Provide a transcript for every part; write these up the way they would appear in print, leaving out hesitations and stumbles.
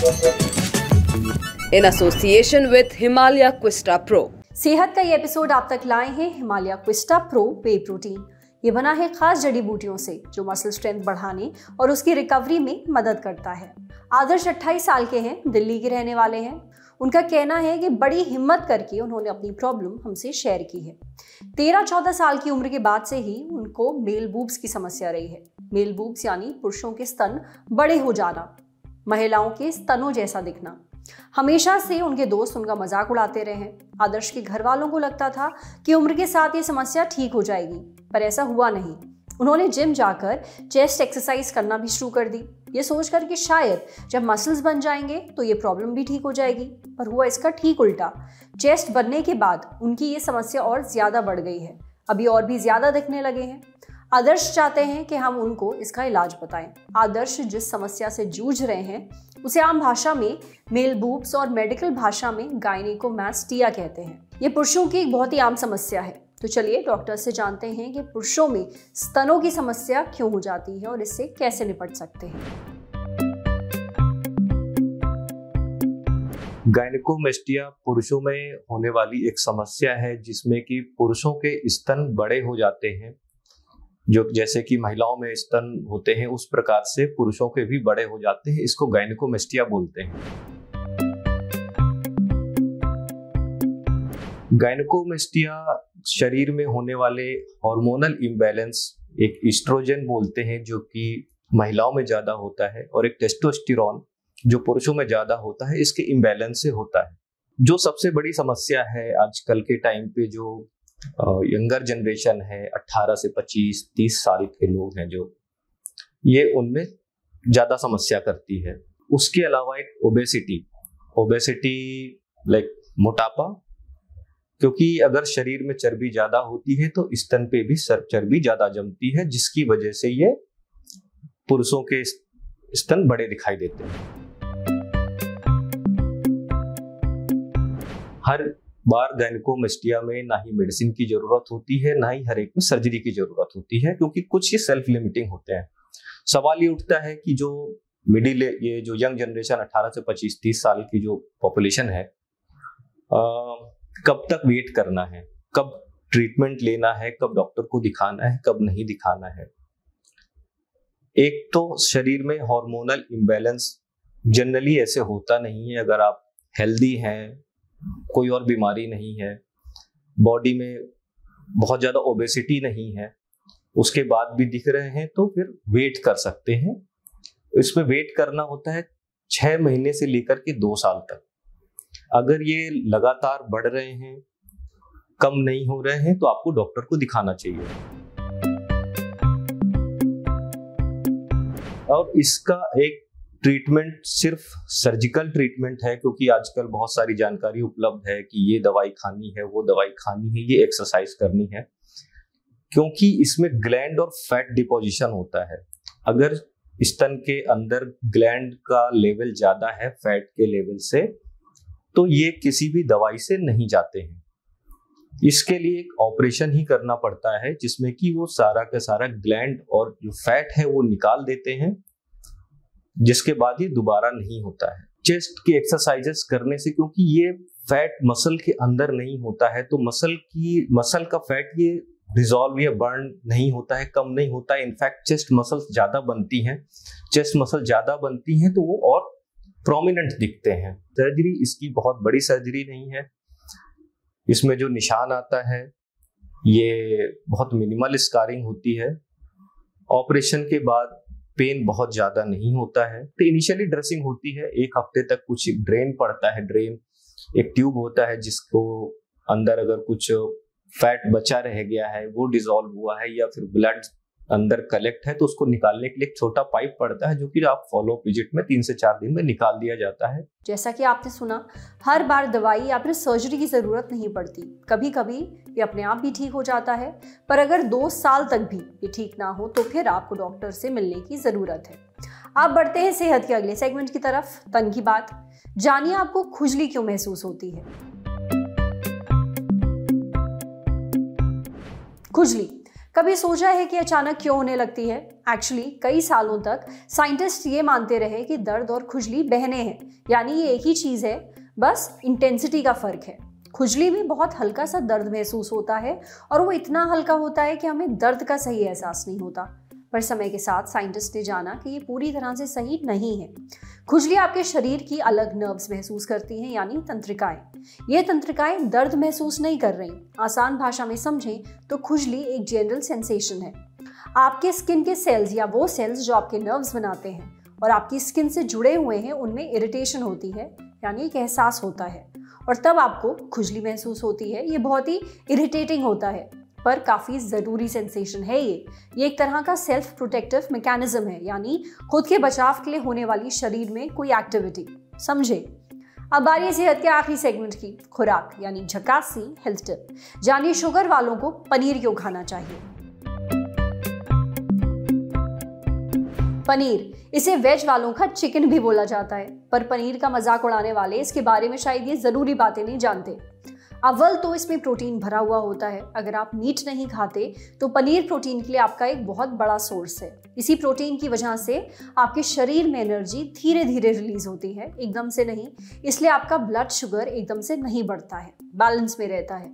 In association with Himalaya Quista Pro. सेहत का ये एपिसोड आप तक लाए हैं हिमालय क्विस्टा प्रो वे प्रोटीन। ये बना है खास जड़ी बूटियों से जो मसल स्ट्रेंथ बढ़ाने और उसकी रिकवरी में मदद करता है। आदर्श 28 साल के हैं, दिल्ली के रहने वाले हैं। उनका कहना है कि बड़ी हिम्मत करके उन्होंने अपनी प्रॉब्लम हमसे शेयर की है। 13-14 साल की उम्र के बाद से ही उनको मेल बूब्स की समस्या रही है। मेल बूब्स यानी पुरुषों के स्तन बड़े हो जाना, महिलाओं के स्तनों जैसा दिखना। हमेशा से उनके दोस्त उनका मजाक उड़ाते रहे हैं। आदर्श के घर वालों को लगता था कि उम्र के साथ ये समस्या ठीक हो जाएगी, पर ऐसा हुआ नहीं। उन्होंने जिम जाकर चेस्ट एक्सरसाइज करना भी शुरू कर दी, ये सोचकर कि शायद जब मसल्स बन जाएंगे तो ये प्रॉब्लम भी ठीक हो जाएगी। पर हुआ इसका ठीक उल्टा। चेस्ट बनने के बाद उनकी ये समस्या और ज्यादा बढ़ गई है, अभी और भी ज्यादा दिखने लगे हैं। आदर्श चाहते हैं कि हम उनको इसका इलाज बताएं। आदर्श जिस समस्या से जूझ रहे हैं उसे आम भाषा में मेल बूब्स और मेडिकल भाषा में गायनेकोमास्टिया कहते हैं। ये पुरुषों की एक बहुत ही आम समस्या है। तो चलिए डॉक्टर से जानते हैं कि पुरुषों में स्तनों की समस्या क्यों हो जाती है और इससे कैसे निपट सकते हैं। गायनेकोमास्टिया पुरुषों में होने वाली एक समस्या है जिसमें कि पुरुषों के स्तन बड़े हो जाते हैं। जो जैसे कि महिलाओं में स्तन होते हैं उस प्रकार से पुरुषों के भी बड़े हो जाते हैं। इसको गायनेकोमास्टिया बोलते हैं। गायनेकोमास्टिया शरीर में होने वाले हार्मोनल इम्बैलेंस, एक एस्ट्रोजन बोलते हैं जो कि महिलाओं में ज्यादा होता है, और एक टेस्टोस्टेरोन जो पुरुषों में ज्यादा होता है, इसके इम्बैलेंस से होता है। जो सबसे बड़ी समस्या है आजकल के टाइम पे, जो यंगर जनरेशन है 18 से 25-30 साल के लोग हैं जो, ये उनमें ज्यादा समस्या करती है। उसके अलावा एक ओबेसिटी लाइक मोटापा, क्योंकि अगर शरीर में चर्बी ज्यादा होती है तो स्तन पे भी चर्बी ज्यादा जमती है, जिसकी वजह से ये पुरुषों के स्तन बड़े दिखाई देते हैं। हर बार गायनेकोमास्टिया में ना ही मेडिसिन की जरूरत होती है, ना ही हर एक में सर्जरी की जरूरत होती है, क्योंकि कुछ ये सेल्फ लिमिटिंग होते हैं। सवाल ये उठता है कि जो ये जो यंग जनरेशन 18 से 25-30 साल की जो पॉपुलेशन है, कब तक वेट करना है, कब ट्रीटमेंट लेना है, कब डॉक्टर को दिखाना है, कब नहीं दिखाना है। एक तो शरीर में हार्मोनल इम्बैलेंस जनरली ऐसे होता नहीं है। अगर आप हेल्दी हैं, कोई और बीमारी नहीं है, बॉडी में बहुत ज्यादा ओबेसिटी नहीं है, उसके बाद भी दिख रहे हैं, तो फिर वेट कर सकते हैं। इसमें वेट करना होता है 6 महीने से लेकर के 2 साल तक। अगर ये लगातार बढ़ रहे हैं, कम नहीं हो रहे हैं, तो आपको डॉक्टर को दिखाना चाहिए। और इसका एक ट्रीटमेंट सिर्फ सर्जिकल ट्रीटमेंट है, क्योंकि आजकल बहुत सारी जानकारी उपलब्ध है कि ये दवाई खानी है, वो दवाई खानी है, ये एक्सरसाइज करनी है, क्योंकि इसमें ग्लैंड और फैट डिपोजिशन होता है। अगर स्तन के अंदर ग्लैंड का लेवल ज्यादा है फैट के लेवल से, तो ये किसी भी दवाई से नहीं जाते हैं। इसके लिए एक ऑपरेशन ही करना पड़ता है, जिसमें कि वो सारा का सारा ग्लैंड और जो फैट है वो निकाल देते हैं, जिसके बाद ये दोबारा नहीं होता है। चेस्ट की एक्सरसाइजेस करने से, क्योंकि ये फैट मसल के अंदर नहीं होता है, तो मसल का फैट ये डिसॉल्व या बर्न नहीं होता है, कम नहीं होता है। इनफैक्ट चेस्ट मसल्स ज्यादा बनती हैं। चेस्ट मसल ज्यादा बनती हैं तो वो और प्रोमिनेंट दिखते हैं। सर्जरी इसकी बहुत बड़ी सर्जरी नहीं है। इसमें जो निशान आता है ये बहुत मिनिमल स्कारिंग होती है। ऑपरेशन के बाद पेन बहुत ज्यादा नहीं होता है। तो इनिशियली ड्रेसिंग होती है 1 हफ्ते तक। कुछ ड्रेन पड़ता है। ड्रेन एक ट्यूब होता है जिसको अंदर अगर कुछ फैट बचा रह गया है, वो डिसॉल्व हुआ है, या फिर ब्लड अंदर कलेक्ट है, तो उसको निकालने के लिए एक छोटा पाइप पड़ता है, जो कि आप फॉलो अप विजिट में 3 से 4 दिन में निकाल दिया जाता है। जैसा कि आपने सुना, हर बार दवाई या फिर सर्जरी की जरूरत नहीं पड़ती। कभी कभी ये अपने आप भी ठीक हो जाता है, पर अगर 2 साल तक भी ये ठीक ना हो तो फिर आपको डॉक्टर से मिलने की जरूरत है। आप बढ़ते हैं सेहत के अगले सेगमेंट की तरफ, तन की बात। जानिए आपको खुजली क्यों महसूस होती है। खुजली कभी सोचा है कि अचानक क्यों होने लगती है? एक्चुअली कई सालों तक साइंटिस्ट ये मानते रहे कि दर्द और खुजली बहने हैं, यानी ये एक ही चीज है, बस इंटेंसिटी का फर्क है। खुजली में बहुत हल्का सा दर्द महसूस होता है और वो इतना हल्का होता है कि हमें दर्द का सही एहसास नहीं होता। पर समय के साथ साइंटिस्ट ने जाना कि ये पूरी तरह से सही नहीं है। खुजली आपके शरीर की अलग नर्व्स महसूस करती हैं, यानी तंत्रिकाएं। ये तंत्रिकाएं दर्द महसूस नहीं कर रही। आसान भाषा में समझें तो खुजली एक जनरल सेंसेशन है। आपके स्किन के सेल्स या वो सेल्स जो आपके नर्व्स बनाते हैं और आपकी स्किन से जुड़े हुए हैं, उनमें इरिटेशन होती है, यानी एक एहसास होता है और तब आपको खुजली महसूस होती है। ये बहुत ही इरिटेटिंग होता है, पर काफ़ी ज़रूरी सेंसेशन है। ये एक तरह का सेल्फ प्रोटेक्टिव मैकेनिज्म है, यानी खुद के बचाव के लिए होने वाली शरीर में कोई एक्टिविटी। समझे? अब बारी है सेहत के आखिरी सेगमेंट की, खुराक यानी झकासी हेल्थ टिप। जानिए शुगर वालों को पनीर क्यों खाना चाहिए। पनीर, इसे वेज वालों का चिकन भी बोला जाता है, पर पनीर का मजाक उड़ाने वाले इसके बारे में शायद ये ज़रूरी बातें नहीं जानते। अव्वल तो इसमें प्रोटीन भरा हुआ होता है। अगर आप मीट नहीं खाते तो पनीर प्रोटीन के लिए आपका एक बहुत बड़ा सोर्स है। इसी प्रोटीन की वजह से आपके शरीर में एनर्जी धीरे धीरे रिलीज होती है, एकदम से नहीं। इसलिए आपका ब्लड शुगर एकदम से नहीं बढ़ता है, बैलेंस में रहता है।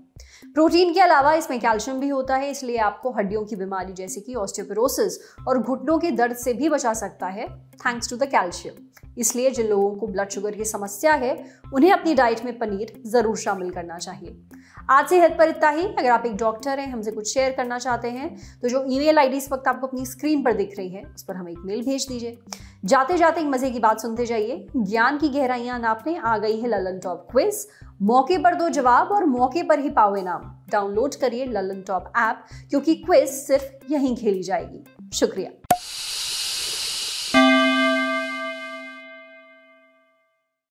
प्रोटीन के अलावा इसमें कैल्शियम भी होता है, इसलिए आपको हड्डियों की बीमारी जैसे कि ऑस्टियोपोरोसिस और घुटनों के दर्द से भी बचा सकता है, थैंक्स टू द कैल्शियम। इसलिए जिन लोगों को ब्लड शुगर की समस्या है, उन्हें अपनी डाइट में पनीर जरूर शामिल करना चाहिए। आज से हेल्थ पर इतना ही। अगर आप एक डॉक्टर हैं, हमसे कुछ शेयर करना चाहते हैं, तो जो ईमेल आईडी इस वक्त आपको अपनी स्क्रीन पर दिख रही है, उस पर हमें एक मेल भेज दीजिए। जाते जाते एक मजे की बात सुनते जाइए। ज्ञान की गहराइयां नापने आ गई है ललन टॉप क्विज। मौके पर दो जवाब और मौके पर ही पाओ इनाम। डाउनलोड करिए ललन टॉप ऐप, क्योंकि क्विज सिर्फ यहीं खेली जाएगी। शुक्रिया।